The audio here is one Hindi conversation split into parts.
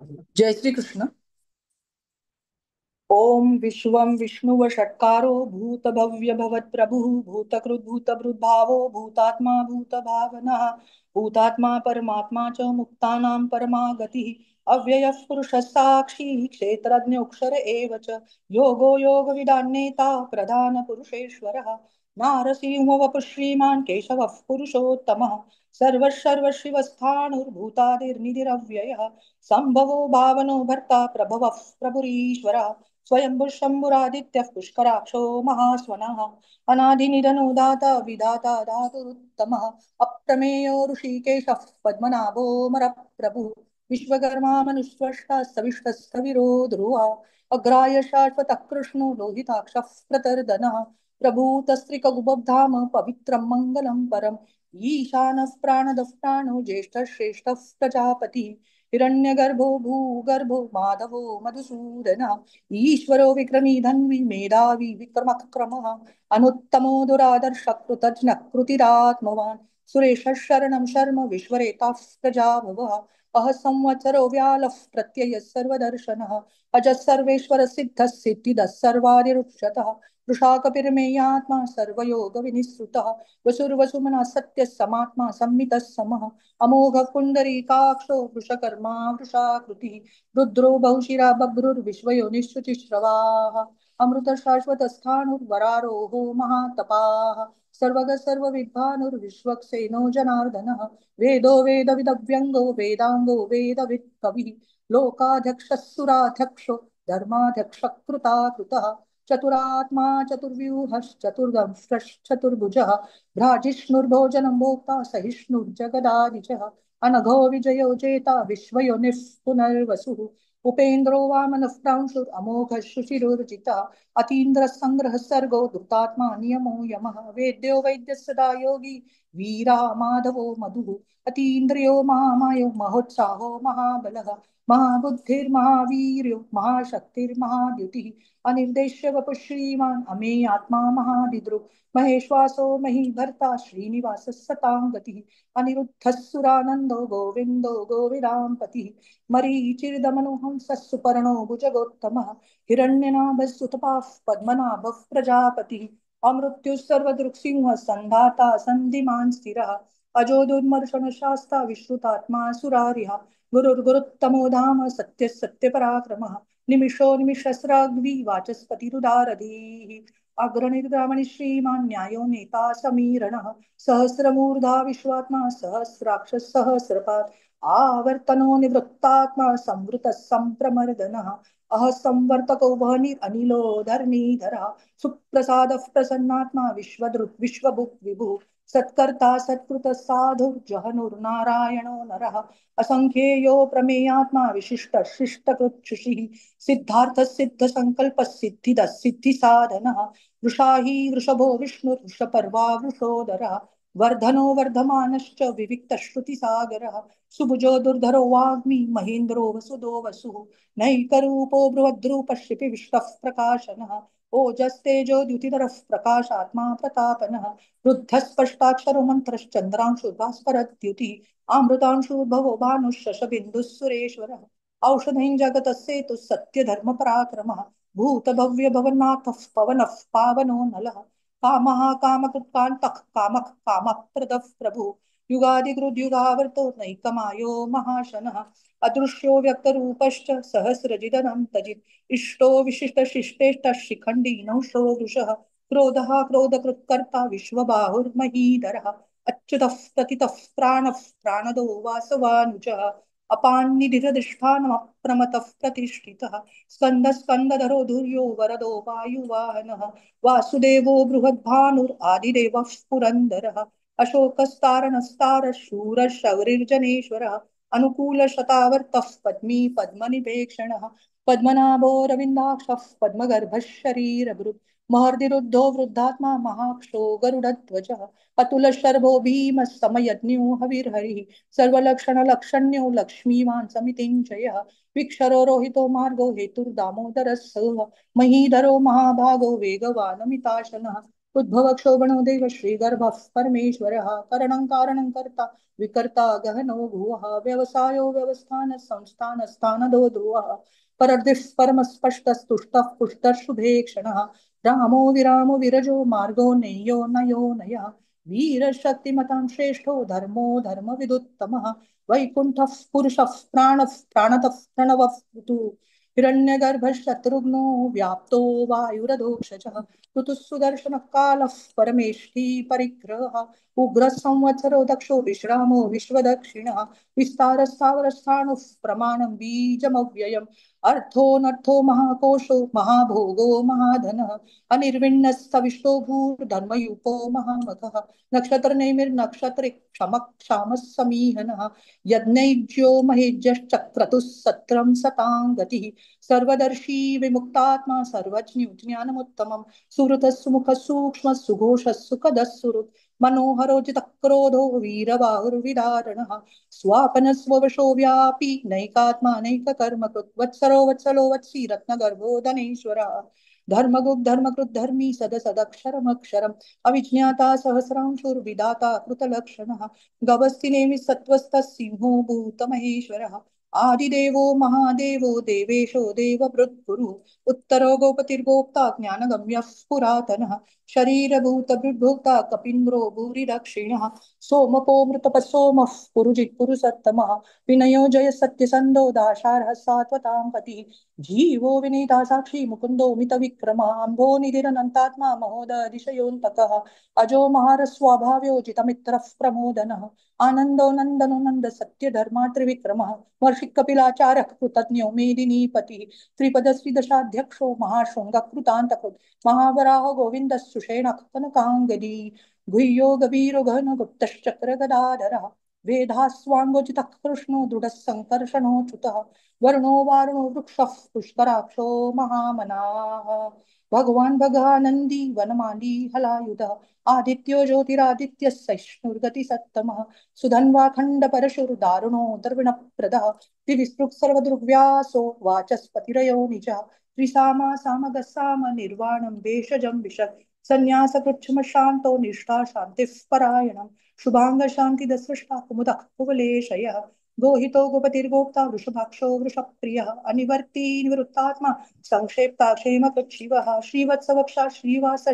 जय श्री कृष्ण। ओम विश्वं विष्णुवषट्कारो भूतभव्य भवत्प्रभुः भूतकृद्भूतभृद्भावो भूतात्मा भूतभावनः भूतात्मा परमात्मा च मुक्तानां परमा गतिः अव्ययः पुरुषः साक्षी क्षेत्रज्ञोऽक्षर एव च योगो योगविदान्नेता प्रधानपुरुषेश्वरः नारसिंहो वपुः श्रीमान् केशवः पुरुषोत्तमः सर्वशर्वशिवस्थाणुर्भूतादिर्निधिरव्ययः संभवो भावनो भर्ता प्रभवः प्रभुरीश्वरः स्वयंभुः शम्भुरादित्यः पुष्कराक्षो महास्वनः अनादिनिधनो दाता विधाता धातुरुत्तमः अप्रमेयो ऋषिकेशः पद्मनाभोऽमरप्रभुः विश्वकर्मा मनुष्वष्टा सविष्टस्थविरो ध्रुवा अग्राय शाश्वतः कृष्णो लोहिताक्षः प्रतर्दनः प्रभूतस्त्रिकगुबधाम पवित्रं मङ्गलं परम् ईशानः प्राणदः प्राणो ज्येष्ठः श्रेष्ठः प्रजापतिः हिरण्यगर्भो भूगर्भो माधवो मधुसूदनः ईश्वरो विक्रमी धन्वी मेधावी विक्रमक्रमः अनुत्तमो दुरादर्श कृतज्ञ कृतिरात्मवान् सुरेश शरणं शर्म विश्वरेता प्रजाभवः अह संवत्सरो व्यालः प्रत्ययः सर्वदर्शनः अजः सर्वेश्वर सिद्धः सिद्धिदः सर्वादिरुच्यतः वृषाकपिर्मेयात्मा सर्वयोगविनिःसृतः वसुर्वसुमनः सत्यः समात्मा संमितः समः अमोघ पुण्डरीकाक्षो वृषकर्मा वृषाकृतिः रुद्रो बहुशिरा बभ्रुर्विश्वयोनिश्रुतिश्रवाः अमृत शाश्वत स्थाणुर्वरारोहो महातपाः सर्वग सर्वविद्वानुर्विश्वक्सेनो जनार्दनः वेदो वेदविदव्यङ्गो वेदाङ्गो वेदवित् कविः लोकाध्यक्षः सुराध्यक्षो धर्माध्यक्षकृता कृतः चतुरात्मा चतुर्व्यूहश्चतुर्दंश्चतुर्भुजः भ्राजिष्णुर्भोजनं भोक्ता सहिष्णुर्जगदादिशः अनघो विजयो जेता विश्वयोनिः पुनर्वसुः उपेन्द्रो वामनः प्रांशुरमोघः शुचिरुर्जितः अतीन्द्रः सङ्ग्रहः सर्गो धृतात्मा नियमो यमः वेद्यो वैद्यः सदा योगी वीरा माधवो मधुः अतीन्द्रियो महामायो महोत्साहो महाबलः महाबुद्धिर्महावीर्यो महाशक्तिर्महाद्युतिः अनिर्देश्य वपुः श्रीमान् अमे आत्मा महादिद्रुः महेश्वासो महीभर्ता श्रीनिवासः सतां गतिः अनिरुद्धः सुरानन्दो गोविन्दो गोविदाम्पतिः मरीचिर्दमनुहंसः सुपर्णो भुजगोत्तमः हिरण्यनाभः सुतपाः पद्मनाभः प्रजापतिः अमृत्युः सर्वदृक्सिंहः सन्धाता सन्धिमान् स्थिरः अजो दुर्मर्शन शास्ता विश्रुतात्मा सुरारिः गुरुर्गुरुत्तमो धाम सत्यः सत्यपराक्रमः निमिषो निमिषस्राग्वी वाचस्पतिरुदारधीः अग्रनिर्गामणि श्रीमान् न्यायो नेता समीरणः सहस्रमूर्धा विश्वात्मा सहस्राक्ष सहस्रपात् आवर्तनो निवृत्तात्मा संवृतः संप्रमर्दनः अह संवर्तको वह्निर् अनिलो धरणीधरः सुप्रसादः प्रसन्नात्मा विश्वदृक् विश्वभुक् विभुः सत्कर्ता सत्कृतः साधुर्जहनुर्नारायणो नरः असंख्येयो प्रमेयात्मा विशिष्ट शिष्टकृच्छुषिः सिद्धार्थः सिद्धसङ्कल्पः सिद्धिदः सिद्धिसाधनः वृषाही वृषभो विष्णुर्वृषपर्वा वृषोदरः वर्धनो वर्धमानश्च विविक्तश्रुतिसागरः सुभुजो दुर्धरो वाग्मी महेन्द्रो वसुदो वसुः नैकरूपो बृहद्रूपः शिपिविष्टः प्रकाशनः ओजस्तेजो द्युतिधरः प्रकाशात्मा प्रतापनः रुद्धः स्पष्टाक्षरो मन्त्रश्चन्द्रांशु भास्करद्युतिः अमृतांशुर्भवो भानुः शशबिन्दुः सुरेश्वरः औषधीं जगतः सत्यधर्मपराक्रमः भूतभव्य भवन्नाथः पवनः पावनो नलः कामः कामकृत्कान्तः कामः कामप्रदः प्रभुः युगादिकृद्युगावर्तो नैकमायो महाशनः अदृश्यो व्यक्तरूपश्च सहस्रजिदनं तजित् इष्टो विशिष्टशिष्टेष्ट शिखण्डी नौषो वृषः क्रोधः क्रोधकृत्कर्ता विश्वबाहुर्महीधरः अच्युतः प्रतितः प्राणः प्राणदो वासवानुजः अपान्निधिरधिष्ठानमप्रमतः प्रतिष्ठितः स्कन्दः स्कन्दधरो धुर्यो वरदो वायुवाहनः वासुदेवो बृहद्भानुरादिदेवः पुरन्दरः अशोकस्तारणस्तारः शूरः शौरिर्जनेश्वरः अनुकूलशतावर्तः पद्मी पद्मनिपेक्षणः पद्मनाभोरविन्दाक्षः पद्मगर्भः शरीरभृत् महर्दिरुद्धो वृद्धात्मा महाक्षो गरुडध्वजः अतुलशर्भो भीमः समयज्ञो हविर्हरिः सर्वलक्षणलक्षण्यो लक्ष्मीवान् समितिञ्जयः विक्षरो रोहितो मार्गो हेतुर्दामोदरः सः महीधरो महाभागो वेगवानमिताशनः उद्भव क्षोभणो देव श्रीगर्भः परमेश्वरः करणं कारणं कर्ता विकर्ता गहनो भुवः व्यवसायो व्यवस्थान संस्थान स्थानदो ध्रुवः परदिः परमस्पष्टस्तुष्टः पुष्टः शुभे क्षणः रामो विरामो विरजो मार्गो नेयो नयो नयः वीरशक्तिमतां श्रेष्ठो धर्मो धर्मविदुत्तमः वैकुण्ठः पुरुषः प्राणः प्राणतः प्रणवः हिरण्यगर्भः शत्रुघ्नो व्याप्तो वायुरधोक्षजः ऋतुः सुदर्शनः कालः परमेष्ठी परिग्रहः उग्रः संवत्सरो दक्षो विश्रामो विश्वदक्षिणः विस्तारस्थावरस्थाणुः प्रमाणं बीजमव्ययम् अर्थोऽनर्थो महाकोशो महाभोगो महाधनः अनिर्विण्णस्तविष्टो भूर्धर्मयूपो महामखः नक्षत्रनेमिर्नक्षत्रे क्षमः क्षामः समीहनः यज्ञैज्यो महेज्यश्चक्रतुः सत्रं सतां गतिः सर्वदर्शी विमुक्तात्मा सर्वज्ञ ज्ञानमुत्तमं सुहृतः सुमुखः सूक्ष्मः सुघोषः सुखदः सुहृत् मनोहरो जितक्रोधो वीरबाहुर्विदारणः स्वापनस्ववशो व्यापी नैकात्मा नैककर्मकृत् वत्सरो वत्सलो वत्सी रत्नगर्भो धनेश्वरः धर्मगुप् धर्मी सदसदक्षरमक्षरम् अविज्ञाता सहस्रांशुर्विदाता कृतलक्षणः गवस्तिनेमि सत्त्वस्थः सिंहो भूतमहेश्वरः आदिदेवो महादेवो देवेशो देवभृत्कुरु उत्तरो गोपतिर्गोप्ता ज्ञानगम्यः पुरातनः शरीरभूतभृद्भोक्ता कपीन्द्रो भूरिदक्षिणः सोमपो मृतपसोमः पुरुजित्पुरुषत्तमः विनयो जय सत्यसन्धो दाशार्हः सात्वतां पतिः जीवो विनीता साक्षी मुकुन्दो मितविक्रमः अम्भो निधिरनन्तात्मा महोदधिशयोऽन्तकः अजो महारस्वाभाव्यो जितमित्रः प्रमोदनः आनन्दो नन्दनो नन्द सत्य धर्मा त्रिविक्रमः वर्षि कपिलाचार्य कृतज्ञो मेदिनीपतिः त्रिपदश्रीदशाध्यक्षो महाशृङ्गकृतान्तकृत् महावराह गोविन्दः सुषेण कनकाङ्गदी गुह्यो गभीरो घन गुप्तश्चक्र गदाधरः वेदास्वाङ्गोचितः कृष्णो दृढः सङ्कर्षणोच्युतः वर्णो वारुणो वृक्षः पुष्कराक्षो महामनाः भगवान् भगानन्दी वनमाली हलायुधः आदित्यो ज्योतिरादित्यः सहिष्णुर्गतिसत्तमः सुधन्वाखण्ड परशुर्दारुणो द्रविणप्रदः त्रिविस्तृक् सर्वदृग्व्यासो वाचस्पतिरयो निजः त्रिसामा सामगः साम निर्वाणं भेषजं विशत् सन्न्यासकृच्छ्म शान्तो निष्ठा शान्तिः परायणं शुभांग शान्तिदसृष्टा कुमुदः कुवलेशयः गोहितो गोपतिर्गोप्ता वृषभाक्षो वृषप्रियः अनिवर्ती निवृत्तात्मा संक्षेप्ता क्षेमकृच्छिवः श्रीवत्सवक्षा श्रीवास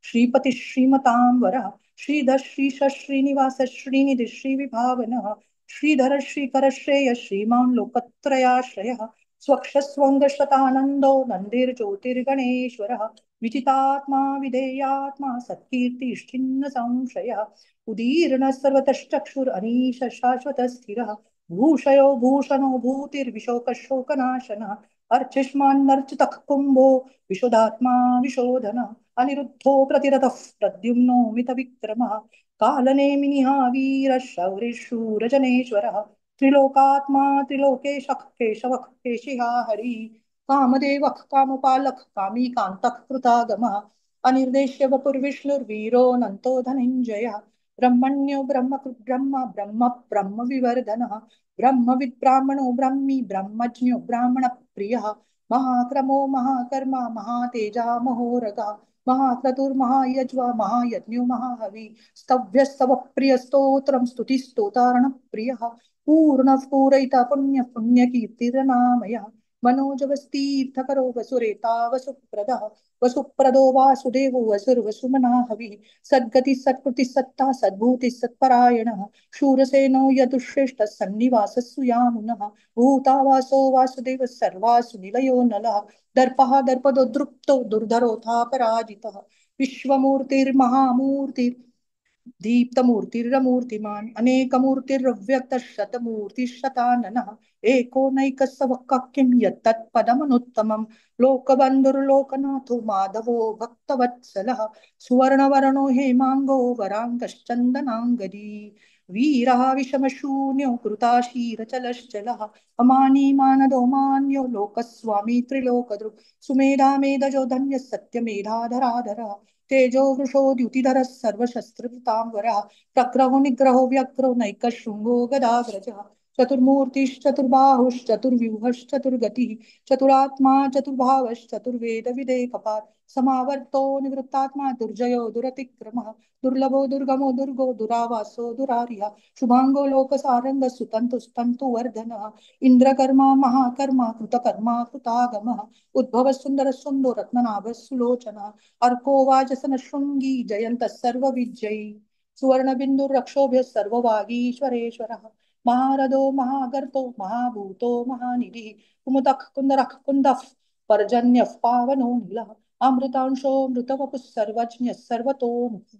श्रीपतिः श्रीमतां वरः श्रीधर श्रीश श्रीनिवास श्रीनिधि श्रीविभावनः श्रीधर श्रीकर श्रेय श्रीमान् लोकत्रयाश्रयः स्वक्षस्वङ्गशतानन्दो नन्दिर्ज्योतिर्गणेश्वरः विजितात्मा विधेयात्मा सत्कीर्तिश्चिन्न संशयः उदीर्णः सर्वतश्चक्षुरनीश शाश्वतः स्थिरः भूषयो भूषणो भूतिर्विशोकशोकनाशनः अर्चिष्मान्नर्चितः कुम्भो विशुधात्मा विशोधनः अनिरुद्धो प्रतिरतः प्रद्युम्नो मितविक्रमः कालनेमिनिः वीरः शौरिशूरजनेश्वरः त्रिलोकात्मा त्रिलोकेशः केशवः केशिहा हरि कामदेवः कामपालः कामी कान्तः कृतागमः अनिर्देश्य वपुर्विष्णुर्वीरो नन्तो धनञ्जयः ब्रह्मण्यो ब्रह्म ब्रह्म ब्रह्म विवर्धनः ब्रह्मविद् ब्राह्मणो ब्रह्मी ब्रह्मज्ञो ब्राह्मण प्रियः महाक्रमो महाकर्मा महातेजा महोरगः महाक्रतुर्महायज्वा महायज्ञो महाहवि स्तव्यस्तव प्रिय स्तोत्रं स्तुतिस्तोतारण प्रियः पूर्णः पूरयिता पुण्य पुण्यकीर्तिरनामयः मनोजवस्तीर्थकरो वसुरेता वसुप्रदः वसुप्रदो वासुदेवो वसुर्वसुमना हविः सद्गति सत्कृति सत्ता सद्भूति सत्परायणः शूरसेनो यदुश्रेष्ठ सन्निवासः सुयामुनः भूतावासो वासुदेव सर्वासु निलयो नलः दर्पः दर्पदोद्रुक्तो दुर्धरोऽथापराजितः विश्वमूर्तिर्महामूर्ति दीप्तमूर्तिरमूर्तिमान् अनेकमूर्तिरव्यक्तः शतमूर्तिशताननः एको नैकस्सवक्किं यत्तत्पदमनुत्तमं लोकबन्धुर्लोकनाथो माधवो भक्तवत्सलः सुवर्णवर्णो हेमाङ्गो वराङ्गश्चन्दनाङ्गदी वीरः विषमशून्यो कृताशीरचलश्चलः अमानी मानदो मान्यो लोकस्वामी त्रिलोकदृक् सुमेधा मेधजो धन्यः सत्यमेधाधराधरः तेजो वृषो द्युतिधरः सर्वशस्त्रभृताम्बरः प्रग्रहो निग्रहो व्यग्रो नैकशृङ्गो गदाग्रजः चतुर्मूर्तिश्चतुर्बाहुश्चतुर्व्यूहश्चतुर्गतिः चतुरात्मा चतुर्भावश्चतुर्वेद विदेकपात् समावर्तो निवृत्तात्मा दुर्जयो दुरतिक्रमः दुर्लभो दुर्गमो दुर्गो दुरावासो दुरार्यः शुभांगो लोकसारंग सुतंतु वर्धनः इंद्रकर्मा महाकर्मा कृतकर्मा कृतागमः उद्भव सुंदर सुंदो रत्ननाभ सुलोचनः अर्को वाजसन शृंगी जयंत सर्व विजयी सुवर्ण बिंदु रक्षोभ्य सर्ववागीश्वरेश्वरः महारथो महागर्तो महाभूतो महानिधिः कुमुदः कुन्दरः कुन्दः पर्जन्यः पावनो नीलः अमृतांशो मृतवपुः सर्वज्ञः सर्वतोमुखः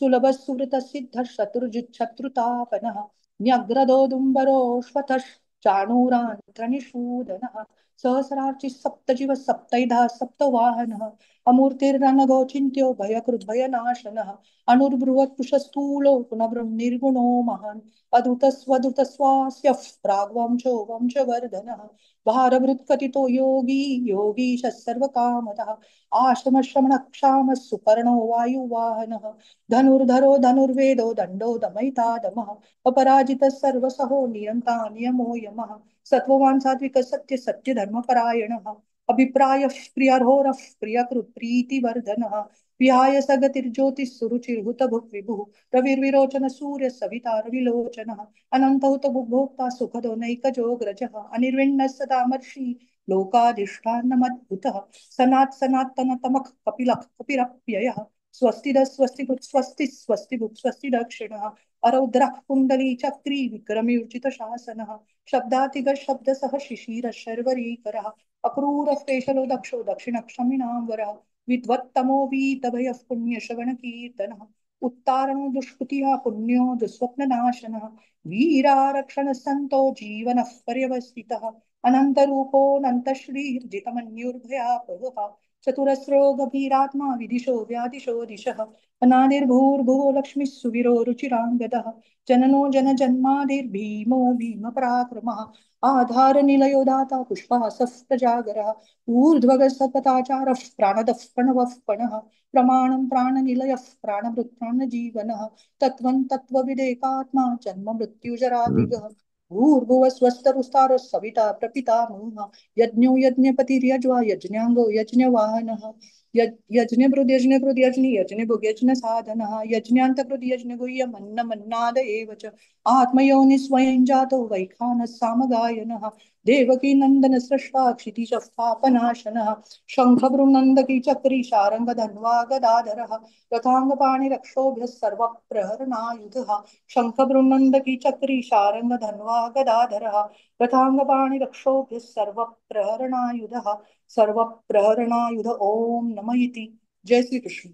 सुलभ सुवृत सिद्ध शत्रुतापनः न्यग्रदोदुम्बरोऽश्वतः चाणूरान्त्रनिषूदनः सहस्रार्चिः सप्तजिव सप्तैधा सप्तवाहनः अमूर्तिर्ननगोचिन्त्यो भयकृद्भयनाशनः अणुर्बृहत्पुषस्थूलो गुणभृन्निर्गुणो महान् अधुतस्वधुतस्वास्यः प्राग्वंशो वंशवर्धनः भारभृत्कथितो योगी योगीशः सर्वकामतः आश्रमश्रमणक्षामः सुपर्णो वायुवाहनः धनुर्धरो धनुर्वेदो दण्डो दमयिता दमः अपराजितः सर्वसहो नियन्ता नियमो यमः सत्त्ववान् सात्विकः सत्य सत्य धर्मपरायणः अभिप्रायः प्रियर्होरः प्रियकृत् प्रीतिवर्धनः विहाय सगतिर्ज्योतिः सुरुचिर्हुतभुक् विभुः रविर्विरोचन सूर्य सविता रविलोचनः अनन्तहुत भोक्ता सुखदो नैकजोऽग्रजः अनिर्विण्णः सदामर्षि लोकाधिष्ठानमद्भुतः सनातनतमः कपिलः कपिरप्ययः स्वस्ति स्वस्ति भुक् स्वस्ति दक्षिणः अरौद्रः कुण्डली चक्री विक्रमीर्जित शासनः शब्दातिग शब्दसः शिशिर शर्वरीकरः अक्रूरः पेशलो दक्षो दक्षिणक्षमिणाम्बरः विद्वत्तमो वीतभयः पुण्यश्रवणकीर्तनः उत्तारणो दुष्कृतिः पुण्यो दुःस्वप्ननाशनः वीरारक्षण संतो जीवनः पर्यवसितः अनन्तरूपोऽनन्तश्रीर्जितमन्युर्भयापहः चतुरस्रो गभीरात्मा विदिशो व्यादिशो दिशः अनादिर्भूर्भुवो लक्ष्मीः सुविरो रुचिराङ्गदः जननो जनजन्मादिर्भीमो भीमपराक्रमः आधारनिलयो दाता पुष्पासः प्रजागरः ऊर्ध्वगः सतताचारः प्राणदः प्रणवः पणः प्रमाणं प्राणनिलयः प्राणभृत् प्राणजीवनः तत्त्वं तत्त्वविदेकात्मा जन्म मृत्युजरादिगः भूर्भुवः स्वस्तरुस्तारः सविता प्रपितामहः यज्ञो यज्ञपतिर्यज्वा यज्ञाङ्गो यज्ञवाहनः यज्ञभृद् यज्ञकृद् यज्ञि यज्ञभुग् यज्ञसाधनः यज्ञान्तकृद् यज्ञगुह्यमन्न मन्नाद एव च आत्मयोनि स्वयं जातो वैखानः सामगायनः देवकी नन्दन सृष्टा क्षितिजः पापनाशनः शङ्खभृन्नन्दकी चक्री शारङ्गधन्वा गदाधरः रथाङ्गपाणिरक्षोभ्यः सर्वप्रहरणायुधः शङ्खभृन्नन्दकी चक्री शारङ्गधन्वा गदाधरः रथाङ्गपाणिरक्षोभ्यः सर्वप्रहरणायुधः सर्वप्रहरणायुध ओम नमः इति। जय श्री कृष्ण।